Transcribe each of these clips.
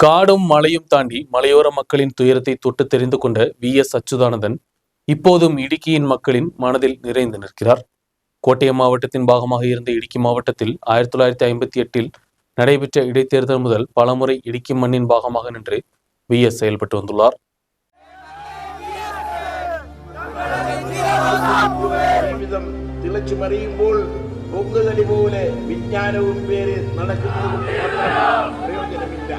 காடும் மலையும் தாண்டி மலையோர மக்களின் துயரத்தை தொட்டு தெரிந்து கொண்ட VS அச்சுதானந்தன் இப்போதும் இடுக்கியின் மக்களின் மனதில் நிறைந்து நிற்கிறார். கோட்டயம் மாவட்டத்தின் பாகமாக இருந்த இடுக்கி மாவட்டத்தில் 1958 நடைபெற்ற இடைத்தேர்தல் முதல் பலமுறை இடுக்கி மண்ணின் பாகமாக நின்று VS செயல்பட்டு வந்துள்ளார். പൊങ്ങുതലി പോലെ വിജ്ഞാനവും പേര് നടക്കുന്നത് പ്രയോജനമില്ല.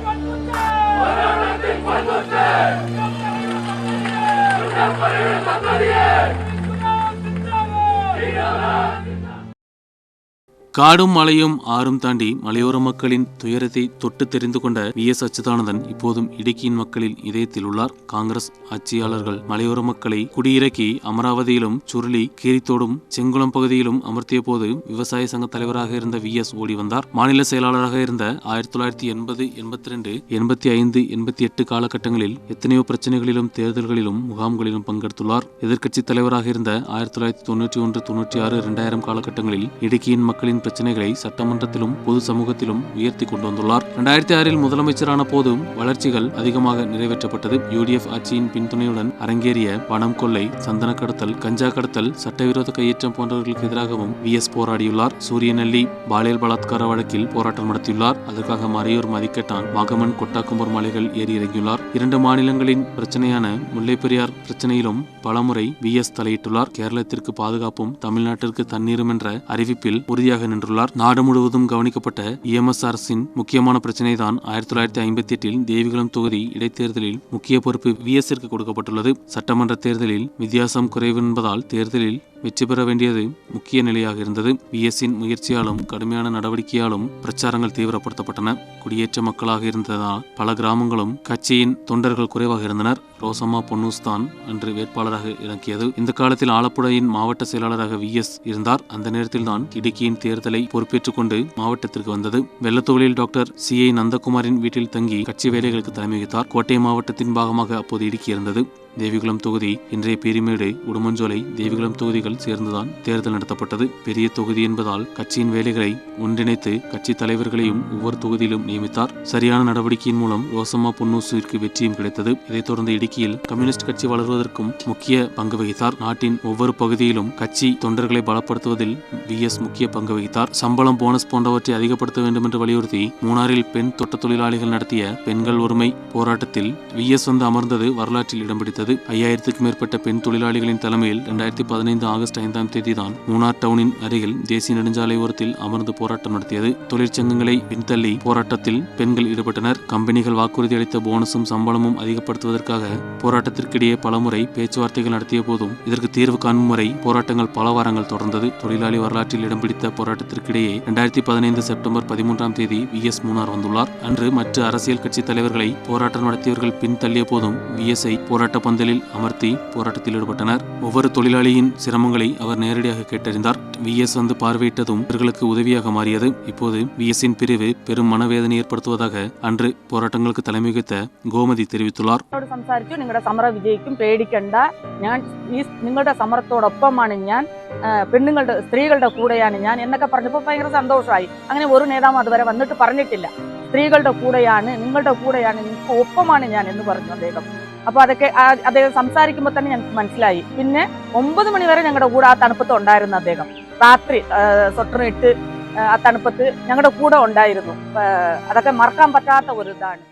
காடும் மலையும் ஆறும் தாண்டி மலையோர மக்களின் துயரத்தை தொட்டு தெரிந்து கொண்ட VS அச்சுதானந்தன் இப்போதும் இடுக்கியின் மக்களின் இதயத்தில் உள்ளார். காங்கிரஸ் ஆட்சியாளர்கள் மலையோர மக்களை குடியிறக்கி அமராவதியிலும் சுருளி கீரித்தோடும் செங்குளம் பகுதியிலும் அமர்த்திய போது விவசாய சங்க தலைவராக இருந்த VS ஓடி வந்தார். மாநில செயலாளராக இருந்த 1980, 82, 85, 88 காலகட்டங்களில் எத்தனையோ பிரச்சனைகளிலும் தேர்தல்களிலும் முகாம்களிலும் பங்கெடுத்துள்ளார். எதிர்க்கட்சி தலைவராக இருந்த 1991, 96, 2000 காலகட்டங்களில் இடுக்கியின் மக்களின் பிரச்சனைகளை சட்டமன்றத்திலும் பொது சமூகத்திலும் உயர்த்தி கொண்டு வந்துள்ளார். 2006 முதலமைச்சரான போதும் வளர்ச்சிகள் அதிகமாக நிறைவேற்றப்பட்டது. UDF ஆட்சியின் பின்துணையுடன் அரங்கேறிய பணம் கொள்ளை, சந்தன கடத்தல், கஞ்சா கடத்தல், சட்டவிரோத கையேற்றம் போன்றவர்களுக்கு எதிராகவும் VS போராடியுள்ளார். சூரியநெல்லி பாலியல் பலாத்கார வழக்கில் போராட்டம் நடத்தியுள்ளார். அதற்காக மறையூர், மதிக்கட்டான், வாகமன், கொட்டாக்கும்பூர் மலைகள் ஏறி இறங்கியுள்ளார். 2 மாநிலங்களின் பிரச்சனையான முல்லை பெரியார் பிரச்சனையிலும் பலமுறை VS தலையிட்டுள்ளார். கேரளத்திற்கு பாதுகாப்பும் தமிழ்நாட்டிற்கு தண்ணீரும் என்ற அறிவிப்பில் உறுதியாக நின்றுள்ளார். நாடு முழுவதும் கவனிக்கப்பட்ட EMS அரசின் முக்கியமான பிரச்சனை தான் 1958 தேவிகுளம் தொகுதி இடைத்தேர்தலில் முக்கிய பொறுப்பு VS கொடுக்கப்பட்டுள்ளது. சட்டமன்ற தேர்தலில் வித்தியாசம் குறைவு என்பதால் தேர்தலில் வெற்றி பெற வேண்டியது முக்கிய நிலையாக இருந்தது. VS முயற்சியாலும் கடுமையான நடவடிக்கையாலும் பிரச்சாரங்கள் தீவிரப்படுத்தப்பட்டன. குடியேற்ற மக்களாக இருந்ததால் பல கிராமங்களும் கட்சியின் தொண்டர்கள் குறைவாக இருந்தனர். ரோசம்மா பொன்னூஸ் தான் அன்று வேட்பாளராக இறங்கியது. இந்த காலத்தில் ஆலப்புழையின் மாவட்ட செயலாளராக VS இருந்தார். அந்த நேரத்தில் தான் இடுக்கியின் தேர்தலை பொறுப்பேற்றுக் கொண்டு மாவட்டத்திற்கு வந்தது. வெள்ளத்தோலில் டாக்டர் CI நந்தகுமாரின் வீட்டில் தங்கி கட்சி வேலைகளுக்கு தலைமை வகித்தார். கோட்டயம் மாவட்டத்தின் பாகமாக அப்போது இடுக்கி இருந்தது. தேவிகுளம் தொகுதி, இன்றைய பீரிமேடு, உடுமஞ்சோலை, தேவிகுளம் தொகுதிகள் சேர்ந்துதான் தேர்தல் நடத்தப்பட்டது. பெரிய தொகுதி என்பதால் கட்சியின் வேலைகளை ஒன்றிணைத்து கட்சி தலைவர்களையும் ஒவ்வொரு தொகுதியிலும் நியமித்தார். சரியான நடவடிக்கையின் மூலம் ரோசம்மா பொன்னூசிற்கு வெற்றியும் கிடைத்தது. இதைத் தொடர்ந்து இடுக்கியில் கம்யூனிஸ்ட் கட்சி வளர்வதற்கும் முக்கிய பங்கு வகித்தார். நாட்டின் ஒவ்வொரு பகுதியிலும் கட்சி தொண்டர்களை பலப்படுத்துவதில் VS முக்கிய பங்கு வகித்தார். சம்பளம், போனஸ் போன்றவற்றை அதிகப்படுத்த வேண்டும் என்று வலியுறுத்தி மூணாறில் பெண் தோட்ட தொழிலாளிகள் நடத்திய பெண்கள் உரிமை போராட்டத்தில் VS வந்து அமர்ந்தது வரலாற்றில் இடம் பிடித்தது. 5000க்கும் மேற்பட்ட பெண் தொழிலாளிகளின் தலைமையில் 2015 ஆகஸ்ட் 5ஆம் தேதி தான் மூணார் டவுனின் அருகில் தேசிய நெடுஞ்சாலை ஓரத்தில் அமர்ந்து போராட்டம் நடத்தியது. தொழிற்சங்கங்களை பின்தள்ளி போராட்டத்தில் பெண்கள் ஈடுபட்டனர். கம்பெனிகள் வாக்குறுதி அளித்த போனஸும் சம்பளமும் அதிகப்படுத்துவதற்காக போராட்டத்திற்கிடையே பலமுறை பேச்சுவார்த்தைகள் நடத்திய போதும் இதற்கு தீர்வு காணும் வரை போராட்டங்கள் பல வாரங்கள் தொடர்ந்தது. தொழிலாளி வரலாற்றில் இடம் பிடித்த போராட்டத்திற்கிடையே 2015 செப்டம்பர் 13ஆம் தேதி VS மூணார் வந்துள்ளார். அன்று மற்ற அரசியல் கட்சி தலைவர்களை போராட்டம் நடத்தியவர்கள் பின்தள்ளிய போதும் VS போராட்ட பந்தலில் அமர்த்தி போராட்டத்தில் ஈடுபட்டனர். ஒவ்வொரு தொழிலாளியின் சிரமங்களை அவர் நேரடியாக கேட்டறிந்தார். VS வந்து பார்வையிட்டதும் இவர்களுக்கு உதவியாக மாறியது. இப்போது VS பிரிவு பெரும் மனவேதனை ஏற்படுத்துவதாக அன்று പോരാട്ടങ്ങൾക്ക് தலைமை വഹിத்த ഗോമതി தெரிவித்துள்ளார். സംസാരിച്ചു, നിങ്ങളുടെ സമരം വിജയിക്കും, പേടിക്കണ്ട, ഞാൻ നിങ്ങളുടെ സമരത്തോടൊപ്പമാണ്, ഞാൻ പെണ്ണുങ്ങളുടെ സ്ത്രീകളുടെ കൂടെയാണ് ഞാൻ എന്നൊക്കെ പറഞ്ഞപ്പോൾ ഭയങ്കര സന്തോഷമായി. അങ്ങനെ ഒരു നേതാവും അതുവരെ വന്നിട്ട് പറഞ്ഞിട്ടില്ല. സ്ത്രീകളുടെ കൂടെയാണ്, നിങ്ങളുടെ കൂടെയാണ്, നിങ്ങൾക്ക് ഒപ്പമാണ് ഞാൻ എന്ന് പറഞ്ഞു അദ്ദേഹം. അപ്പോൾ അതൊക്കെ അദ്ദേഹം സംസാരിക്കുമ്പോൾ തന്നെ ഞങ്ങൾക്ക് മനസ്സിലായി. പിന്നെ 9 മണി വരെ ഞങ്ങളുടെ കൂടെ ആ തണുപ്പത്ത് ഉണ്ടായിരുന്നു അദ്ദേഹം. രാത്രി സ്വട്ടറിട്ട് ആ തണുപ്പത്ത് ഞങ്ങളുടെ കൂടെ ഉണ്ടായിരുന്നു. അതൊക്കെ മറക്കാൻ പറ്റാത്ത ഒരു ഇതാണ്.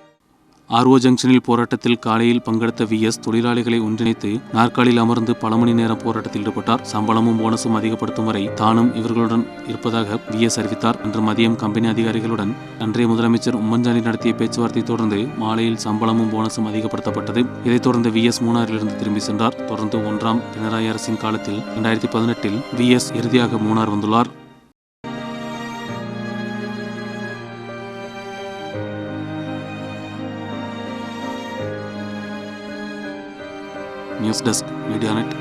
RO ஜங்ஷனில் போராட்டத்தில் காலையில் பங்கெடுத்த VS தொழிலாளிகளை ஒன்றிணைத்து நாற்காலில் அமர்ந்து பல மணி நேரம் போராட்டத்தில் ஈடுபட்டார். சம்பளமும் போனஸும் அதிகப்படுத்தும் வரை தானும் இவர்களுடன் இருப்பதாக VS அறிவித்தார். அன்று மதியம் கம்பெனி அதிகாரிகளுடன் அன்றைய முதலமைச்சர் உம்மன்சாண்டி நடத்திய பேச்சுவார்த்தை தொடர்ந்து மாலையில் சம்பளமும் போனஸும் அதிகப்படுத்தப்பட்டது. இதைத் தொடர்ந்து VS மூணாரிலிருந்து திரும்பி சென்றார். தொடர்ந்து 1ஆம் பினராயி அரசின் காலத்தில் 2018 VS இறுதியாக மூணார் வந்துள்ளார். News desk Medianet.